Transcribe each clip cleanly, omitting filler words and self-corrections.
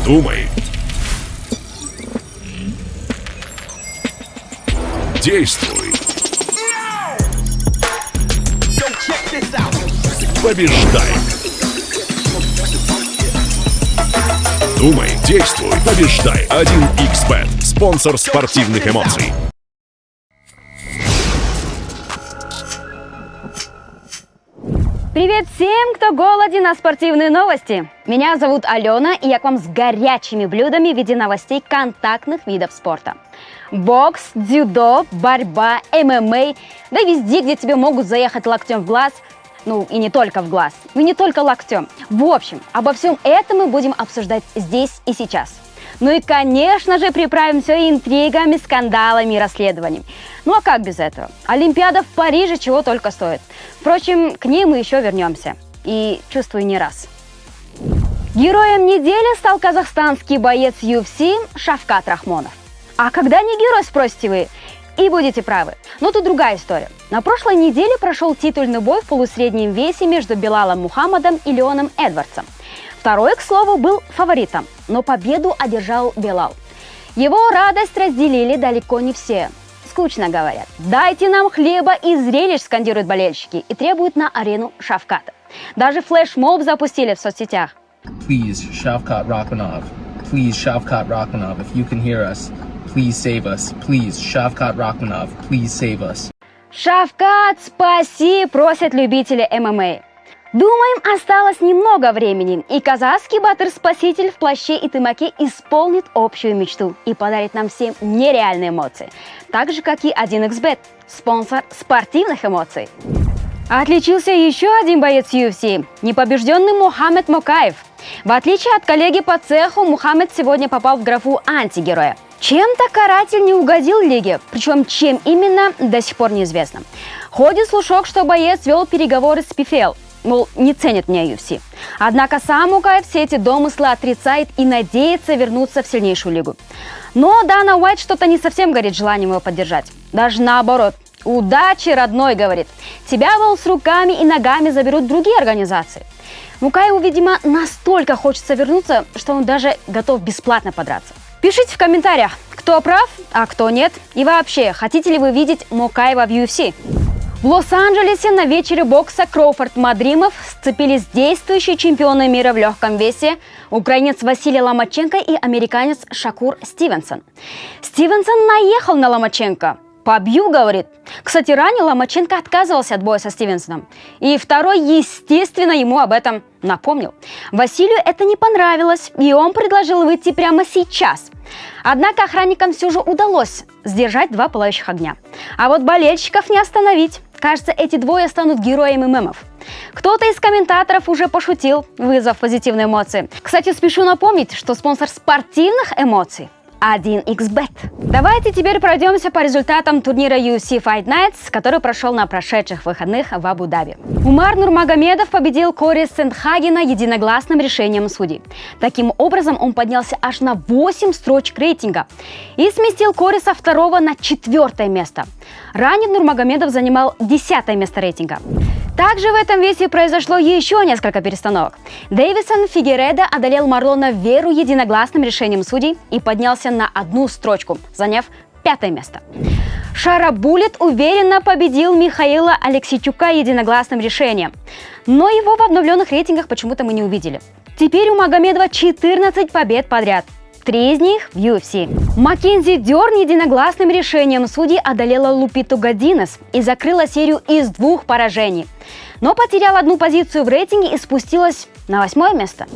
Думай. Действуй. Побеждай. Думай, действуй, побеждай. 1xBet. Спонсор спортивных эмоций. Привет всем, кто голоден на спортивные новости! Меня зовут Алена, и я к вам с горячими блюдами в виде новостей контактных видов спорта. Бокс, дзюдо, борьба, ММА, да везде, где тебе могут заехать локтем в глаз. Ну, и не только в глаз, и не только локтем. В общем, обо всем этом мы будем обсуждать здесь и сейчас. Ну и, конечно же, приправим все интригами, скандалами и расследованиями. Ну а как без этого? Олимпиада в Париже чего только стоит. Впрочем, к ней мы еще вернемся. И чувствую, не раз. Героем недели стал казахстанский боец UFC Шавкат Рахмонов. А когда не герой, спросите вы? И будете правы. Но тут другая история. На прошлой неделе прошел титульный бой в полусреднем весе между Белалом Мухаммадом и Леоном Эдвардсом. Второй, к слову, был фаворитом, но победу одержал Белал. Его радость разделили далеко не все. Скучно говорят. «Дайте нам хлеба и зрелищ», скандируют болельщики и требуют на арену Шавката. Даже флешмоб запустили в соцсетях. Please, Shavkat Rakhmonov. Please, Shavkat Rakhmonov, if you can hear us, please save us. Please, Shavkat Rakhmonov, please save us. «Шавкат, спаси!» просят любители ММА. Думаем, осталось немного времени, и казахский батыр-спаситель в плаще и тымаке исполнит общую мечту и подарит нам всем нереальные эмоции. Так же, как и 1xBet, спонсор спортивных эмоций. Отличился еще один боец UFC – непобежденный Мухаммед Мокаев. В отличие от коллеги по цеху, Мухаммед сегодня попал в графу антигероя. Чем-то каратель не угодил лиге, причем чем именно, до сих пор неизвестно. Ходит слушок, что боец вел переговоры с PFL. Мол, не ценит меня UFC. Однако сам Мукаев все эти домыслы отрицает и надеется вернуться в сильнейшую лигу. Но Дана Уайт что-то не совсем горит желанием его поддержать. Даже наоборот. «Удачи, родной», говорит. «Тебя, мол, с руками и ногами заберут другие организации». Мукаеву, видимо, настолько хочется вернуться, что он даже готов бесплатно подраться. Пишите в комментариях, кто прав, а кто нет. И вообще, хотите ли вы видеть Мукаева в UFC? В Лос-Анджелесе на вечере бокса Кроуфорд-Мадримов сцепились действующие чемпионы мира в легком весе, украинец Василий Ломаченко и американец Шакур Стивенсон. Стивенсон наехал на Ломаченко. «Побью», говорит. Кстати, ранее Ломаченко отказывался от боя со Стивенсоном. И второй, естественно, ему об этом напомнил. Василию это не понравилось, и он предложил выйти прямо сейчас. Однако охранникам все же удалось сдержать два пылающих огня. А вот болельщиков не остановить. Кажется, эти двое станут героями мемов. Кто-то из комментаторов уже пошутил, вызвав позитивные эмоции. Кстати, спешу напомнить, что спонсор спортивных эмоций 1xBet. Давайте теперь пройдемся по результатам турнира UFC Fight Nights, который прошел на прошедших выходных в Абу-Даби. Умар Нурмагомедов победил Кори Сентхагена единогласным решением судей. Таким образом, он поднялся аж на 8 строчек рейтинга и сместил Кори со 2-го на 4-е место. Ранее Нурмагомедов занимал 10-е место рейтинга. Также в этом весе произошло еще несколько перестановок. Дэвисон Фигередо одолел Марлона Веру единогласным решением судей и поднялся на 1 строчку, заняв 5-е место. Шарабулет уверенно победил Михаила Алексейчука единогласным решением. Но его в обновленных рейтингах почему-то мы не увидели. Теперь у Магомедова 14 побед подряд. 3 из них в UFC. Маккензи Дерн единогласным решением судей одолела Лупиту Годинес и закрыла серию из 2 поражений. Но потеряла 1 позицию в рейтинге и спустилась на 8-е место.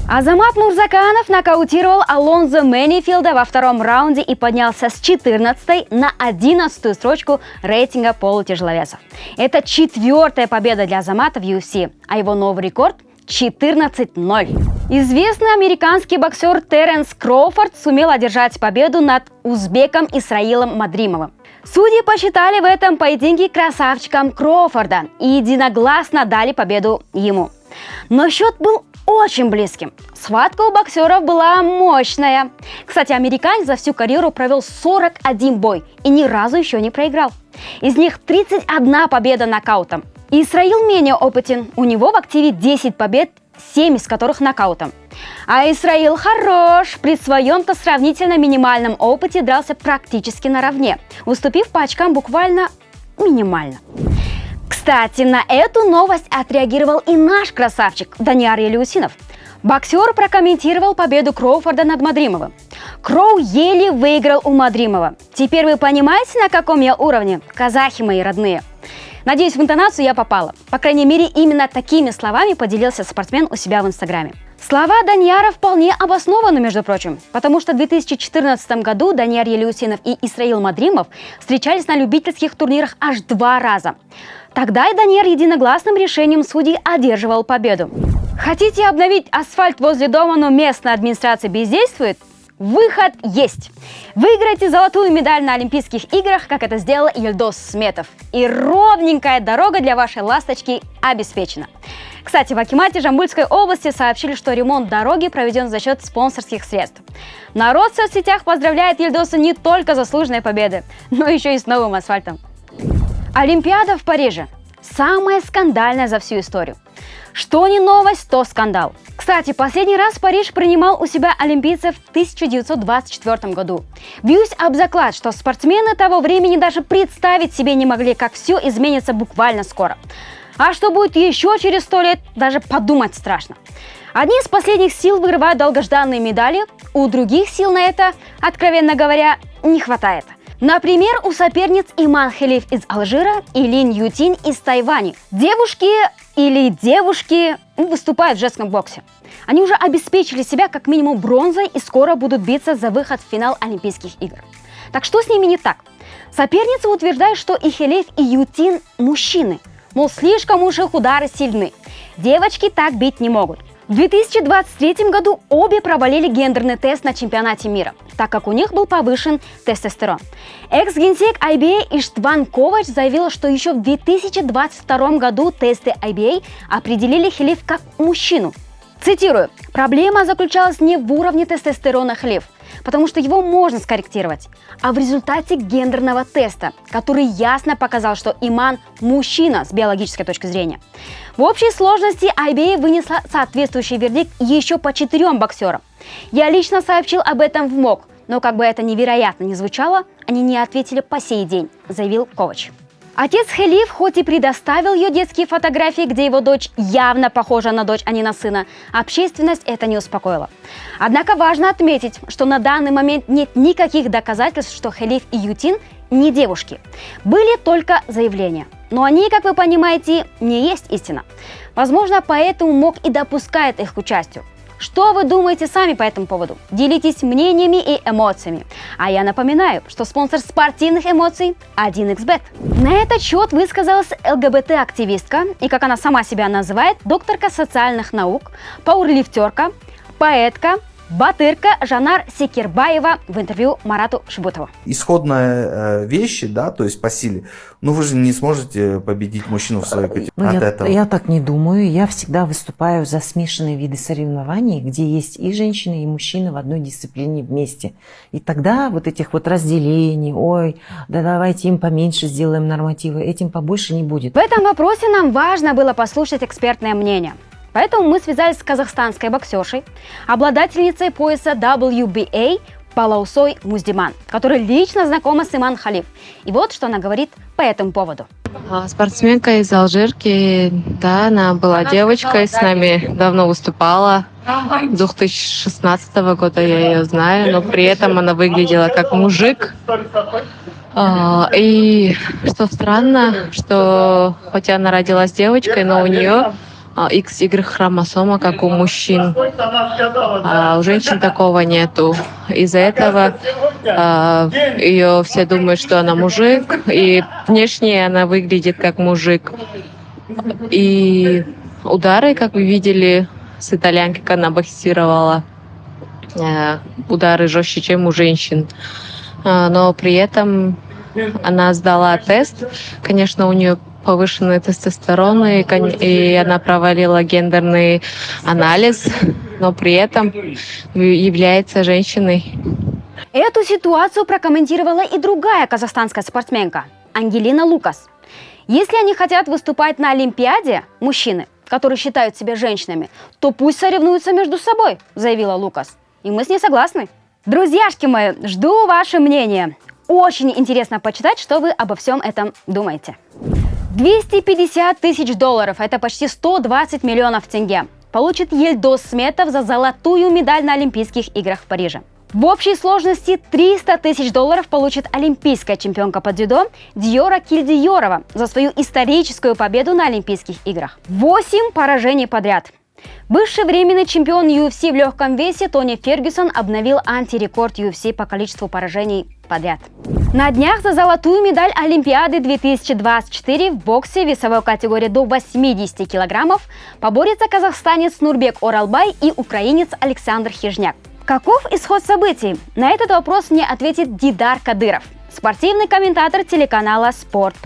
Азамат Мурзаканов нокаутировал Алонзо Менифилда во 2-м раунде и поднялся с 14-й на 11-ю строчку рейтинга полутяжеловесов. Это 4-я победа для Азамата в UFC, а его новый рекорд – 14-0. Известный американский боксер Теренс Кроуфорд сумел одержать победу над узбеком Исраилом Мадримовым. Судьи посчитали в этом поединке красавчиком Кроуфорда и единогласно дали победу ему. Но счет был очень близким. Схватка у боксеров была мощная. Кстати, американец за всю карьеру провел 41 бой и ни разу еще не проиграл. Из них 31 победа нокаутом. Исраил менее опытен. У него в активе 10 побед 7 из которых нокаутом. А Исраил хорош, при своем-то сравнительно минимальном опыте дрался практически наравне, уступив по очкам буквально минимально. Кстати, на эту новость отреагировал и наш красавчик Данияр Елеусинов. Боксер прокомментировал победу Кроуфорда над Мадримовым. Кроу еле выиграл у Мадримова. Теперь вы понимаете, на каком я уровне? Казахи мои родные. Надеюсь, в интонацию я попала. По крайней мере, именно такими словами поделился спортсмен у себя в Инстаграме. Слова Данияра вполне обоснованы, между прочим, потому что в 2014 году Данияр Елеусинов и Исраил Мадримов встречались на любительских турнирах аж 2 раза. Тогда и Данияр единогласным решением судей одерживал победу. Хотите обновить асфальт возле дома, но местная администрация бездействует? Выход есть! Выиграйте золотую медаль на Олимпийских играх, как это сделал Ильдос Сметов. И ровненькая дорога для вашей ласточки обеспечена. Кстати, в Акимате Жамбыльской области сообщили, что ремонт дороги проведен за счет спонсорских средств. Народ в соцсетях поздравляет Ильдоса не только за заслуженной победы, но еще и с новым асфальтом. Олимпиада в Париже. Самая скандальная за всю историю. Что не новость, то скандал. Кстати, последний раз Париж принимал у себя олимпийцев в 1924 году. Бьюсь об заклад, что спортсмены того времени даже представить себе не могли, как все изменится буквально скоро. А что будет еще через 100 лет, даже подумать страшно. Одни из последних сил вырывают долгожданные медали, у других сил на это, откровенно говоря, не хватает. Например, у соперниц Иман Халиф из Алжира и Лин Ютин из Тайваня. Девушки выступают в женском боксе. Они уже обеспечили себя как минимум бронзой и скоро будут биться за выход в финал Олимпийских игр. Так что с ними не так? Соперницы утверждают, что и Халиф, и Ютин мужчины. Мол, слишком уж их удары сильны. Девочки так бить не могут. В 2023 году обе провалили гендерный тест на чемпионате мира, так как у них был повышен тестостерон. Экс-генсек IBA Иштван Ковач заявил, что еще в 2022 году тесты IBA определили Халиф как мужчину. Цитирую: «Проблема заключалась не в уровне тестостерона Халиф, потому что его можно скорректировать, а в результате гендерного теста, который ясно показал, что Иман – мужчина с биологической точки зрения». В общей сложности IBA вынесла соответствующий вердикт еще по 4 боксерам. Я лично сообщил об этом в МОК, но как бы это невероятно не звучало, они не ответили по сей день, заявил Ковач. Отец Халиф хоть и предоставил ее детские фотографии, где его дочь явно похожа на дочь, а не на сына, общественность это не успокоила. Однако важно отметить, что на данный момент нет никаких доказательств, что Халиф и Ютин не девушки. Были только заявления. Но они, как вы понимаете, не есть истина. Возможно, поэтому МОК и допускает их к участию. Что вы думаете сами по этому поводу? Делитесь мнениями и эмоциями. А я напоминаю, что спонсор спортивных эмоций – 1xBet. На этот счет высказалась ЛГБТ-активистка и, как она сама себя называет, докторка социальных наук, пауэрлифтерка, поэтка, батырка Жанар Секирбаева в интервью Марату Шибутову. Исходная вещи, да, то есть по силе, ну вы же не сможете победить мужчину в своей категории. Я так не думаю. Я всегда выступаю за смешанные виды соревнований, где есть и женщины, и мужчины в одной дисциплине вместе. И тогда вот этих вот разделений, ой, да давайте им поменьше сделаем нормативы, этим побольше не будет. В этом вопросе нам важно было послушать экспертное мнение. Поэтому мы связались с казахстанской боксершей, обладательницей пояса WBA Палаусой Муздиман, которая лично знакома с Иман Халиф. И вот что она говорит по этому поводу. Спортсменка из Алжирки, да, она была девочкой, с нами давно выступала. 2016 года я ее знаю, но при этом она выглядела как мужик. И что странно, что хотя она родилась девочкой, но у нее XY хромосома, как у мужчин. А у женщин такого нету. Из-за этого ее все думают, что она мужик, и внешне она выглядит как мужик. И удары, как вы видели, с итальянки, как она боксировала, удары жестче, чем у женщин. Но при этом она сдала тест. Конечно, у нее повышенный тестостерон, и она провалила гендерный анализ, но при этом является женщиной. Эту ситуацию прокомментировала и другая казахстанская спортсменка Ангелина Лукас. Если они хотят выступать на Олимпиаде, мужчины, которые считают себя женщинами, то пусть соревнуются между собой, заявила Лукас. И мы с ней согласны. Друзьяшки мои, жду ваше мнение. Очень интересно почитать, что вы обо всем этом думаете. 250 тысяч долларов, это почти 120 миллионов тенге, получит Ельдос Сметов за золотую медаль на Олимпийских играх в Париже. В общей сложности 300 тысяч долларов получит олимпийская чемпионка по дзюдо Диора Кильдиорова за свою историческую победу на Олимпийских играх. 8 поражений подряд. Бывший временный чемпион UFC в легком весе Тони Фергюсон обновил антирекорд UFC по количеству поражений подряд. На днях за золотую медаль Олимпиады 2024 в боксе весовой категории до 80 килограммов поборется казахстанец Нурбек Оралбай и украинец Александр Хижняк. Каков исход событий? На этот вопрос мне ответит Дидар Кадыров, спортивный комментатор телеканала «Спорт+».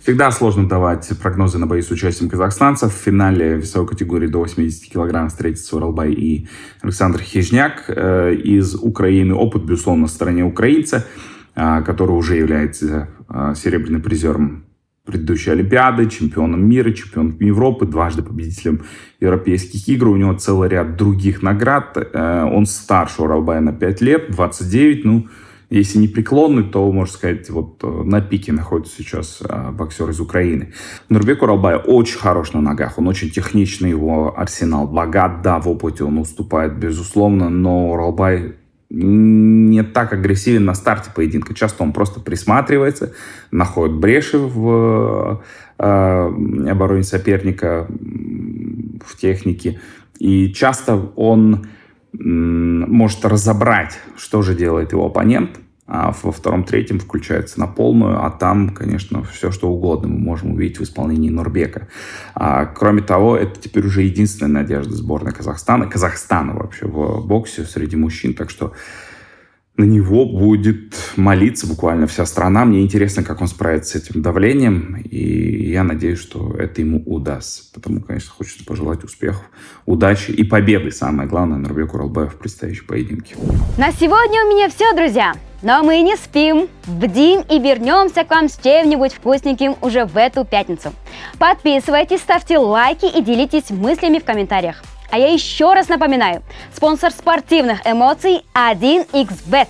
Всегда сложно давать прогнозы на бои с участием казахстанцев. В финале весовой категории до 80 кг встретятся Оралбай и Александр Хижняк из Украины. Опыт, безусловно, на стороне украинца, который уже является серебряным призером предыдущей Олимпиады, чемпионом мира, чемпионом Европы, дважды победителем Европейских игр. У него целый ряд других наград. Он старше Оралбая на 5 лет, 29. Если не преклонный, то, можно сказать, вот на пике находится сейчас боксер из Украины. Нурбек Оралбай очень хорош на ногах, он очень техничный, его арсенал богат, да, в опыте он уступает, безусловно, но Оралбай не так агрессивен на старте поединка. Часто он просто присматривается, находит бреши в обороне соперника, в технике. И часто он может разобрать, что же делает его оппонент, а во втором-третьем включается на полную, а там, конечно, все что угодно мы можем увидеть в исполнении Нурбека. Кроме того, это теперь уже единственная надежда сборной Казахстана вообще в боксе среди мужчин, так что на него будет молиться буквально вся страна. Мне интересно, как он справится с этим давлением, и я надеюсь, что это ему удастся. Потому, конечно, хочется пожелать успехов, удачи и победы, самое главное, Нурбеку Оралбаю в предстоящем поединке. На сегодня у меня все, друзья. Но мы не спим, бдим и вернемся к вам с чем-нибудь вкусненьким уже в эту пятницу. Подписывайтесь, ставьте лайки и делитесь мыслями в комментариях. А я еще раз напоминаю, спонсор спортивных эмоций 1xBet.